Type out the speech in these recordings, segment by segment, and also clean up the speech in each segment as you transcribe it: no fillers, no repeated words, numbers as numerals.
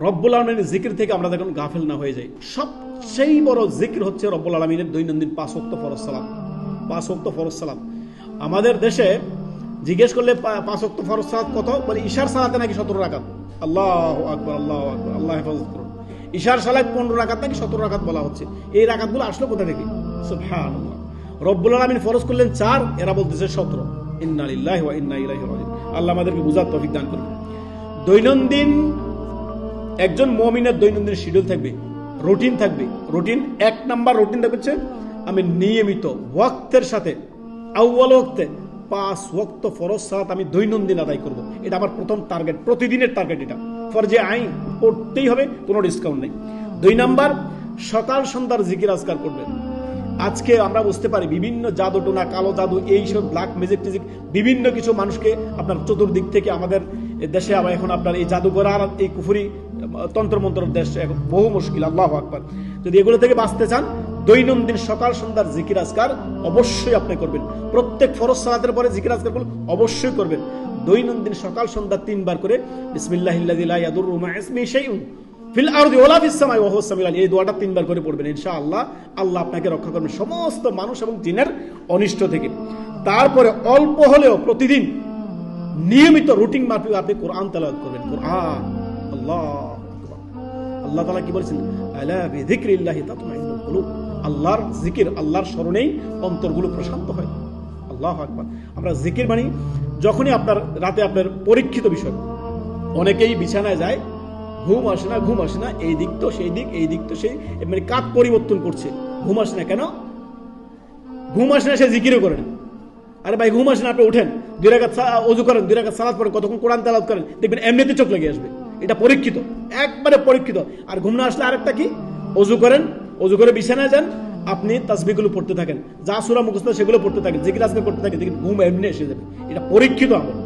রব্বুল আলামিনের জিকির থেকে আমরা যখন গাফিল না হয়ে যাই, সবচেয়ে বড় জিকির হচ্ছে রব্বুল আলামিনের দৈনন্দিন 5 ওয়াক্ত ফরজ সালাত। 5 ওয়াক্ত ফরজ সালাত আমাদের দেশে জিজ্ঞেস করলে 5 ওয়াক্ত ফরজ সালাত কত, বলে ঈশার সালাতে নাকি 17 রাকাত। আল্লাহু আকবার, আল্লাহু আকবার, আল্লাহ হেফাজত করুন। ঈশার সালাত 15 রাকাত নাকি 17 রাকাত বলা হচ্ছে। এই রাকাতগুলো আসলো কোথা থেকে? সুবহানাল্লাহ। রব্বুল আলামিন ফরজ করলেন 4, এরা বলতেছে 17। ইন্না লিল্লাহি ওয়া ইন্না ইলাইহি রাজিউন। আল্লাহ আমাদেরকে বুঝার তৌফিক দান করুন। দৈনন্দিন একজন মুমিনের দৈনন্দিন শিডিউল থাকবে, রুটিন থাকবে। রুটিন 1 নাম্বার রুটিন থাকছে আমি নিয়মিত ওয়াক্তের সাথে আউয়াল ওয়াক্তে 5 ওয়াক্ত ফরজ সালাত আমি দৈনন্দিন আদায় করব। এটা আমার প্রথম টার্গেট, প্রতিদিনের টার্গেট। এটা ফরজে আইন করতেই হবে, কোনো ডিসকাউন্ট নেই। 2 নাম্বার সকাল সন্ধ্যার জিকির আজকার করবেন। আজকে আমরা বুঝতে পারি বিভিন্ন জাদু টোনা, কালো জাদু, এইসব ব্ল্যাক ম্যাজিক টেজিক বিভিন্ন কিছু মানুষকে আপনার চতুর্দিক থেকে আমাদের দেশে আবার এখন আপনার এই জাদুঘর আর এই কুফুরি তন্ত্রমন্ত্র দেশ এখন বহু মুশকিল। আল্লাহু আকবার। যদি এগুলো থেকে বাঁচতে চান, দৈনন্দিন সকাল সন্ধ্যার জিকির আজকার অবশ্যই আপনি করবেন। প্রত্যেক ফরজ সালাতের পরে জিকির আজকার অবশ্যই করবেন। দৈনন্দিন সকাল সন্ধ্যা 3 বার করে বিসমিল্লাহিল্লাযী লা ইয়াদুররু মা ইসমিহি শাইউন ফিল আরদি ওয়ালা ফিস সামাই ওয়া হুয়াস সামিউল আলিম। এই দোয়াটা 3 বার করে পড়বেন। ইনশাআল্লাহ আল্লাহ আপনাকে রক্ষা করবেন সমস্ত মানুষ এবং জিনের অনিষ্ট থেকে। তারপরে অল্প হলেও প্রতিদিন নিয়মিত রুটিন মাফিক আপনি কোরআন তেলাওয়াত করবেন। কোরআন, আল্লাহ আল্লাহ তাআলা কি বলেছেন? আলা বিযিকরিল্লাহি তাতমাইন্নুল কুলুব। আল্লাহর জিকির, আল্লাহর স্মরণেই অন্তরগুলো প্রশান্ত হয়। আল্লাহু আকবার। আমরা জিকির মানে যখনই আপনার রাতে আপনার পরীক্ষিত বিষয়, অনেকেই বিছানায় যায়, ঘুম আসে না, এই দিক তো সেই দিক, এই দিক তো সেই, মানে কাজ পরিবর্তন করছে, ঘুম আসে না। কেন ঘুম আসে না? সে জিকিরও করে না। আরে ভাই ঘুম আসে না, আপনি উঠেন, 2 রাকাত ওযু করেন, 2 রাকাত সালাত পড়েন, কতক্ষণ কোরআন তেলাওয়াত করেন, দেখবেন এমনিতে চোখ লেগে আসবে। এটা পরীক্ষিত, একবারে পরীক্ষিত। আর ঘুম না আসলে আরেকটা কি, ওযু করেন, ওযু করে বিছানায় যান, আপনি তাসবিহগুলো পড়তে থাকেন, যা সূরা মুখস্থ সেগুলো পড়তে থাকেন, জিকির আজকার করতে থাকেন, দেখবেন ঘুম এমনি এসে যাবে। এটা পরীক্ষিত আমল।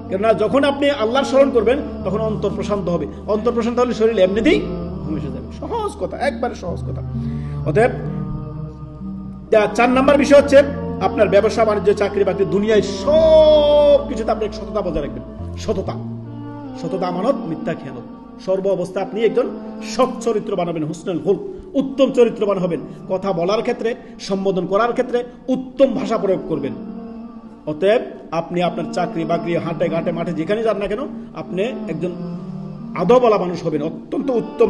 কেননা যখন আপনি আল্লাহর স্মরণ করবেন তখন অন্তর প্রশান্ত হবে। অন্তর প্রশান্ত হলে শরীর এমনিতেই ঘুম এসে যাবে। সহজ কথা, একবারে সহজ কথা। অতএব 4 নাম্বার বিষয় হচ্ছে আপনার ব্যবসা বাণিজ্য, চাকরি বাকরি, দুনিয়ায় সব কিছুতে আপনি সততা বজায় রাখবেন। সততা, আমানত, মিথ্যা খেয়ানত। সর্ব অবস্থা আপনি একজন সৎ চরিত্র বানাবেন, হুসনুল খুলক, উত্তম চরিত্রবান হবেন। কথা বলার ক্ষেত্রে, সম্বোধন করার ক্ষেত্রে উত্তম ভাষা প্রয়োগ করবেন। অতএব আপনি আপনার চাকরি বাকরি, হাটে ঘাটে মাঠে যেখানে যান না কেন, আপনি একজন আদবওয়ালা মানুষ হবেন, অত্যন্ত উত্তম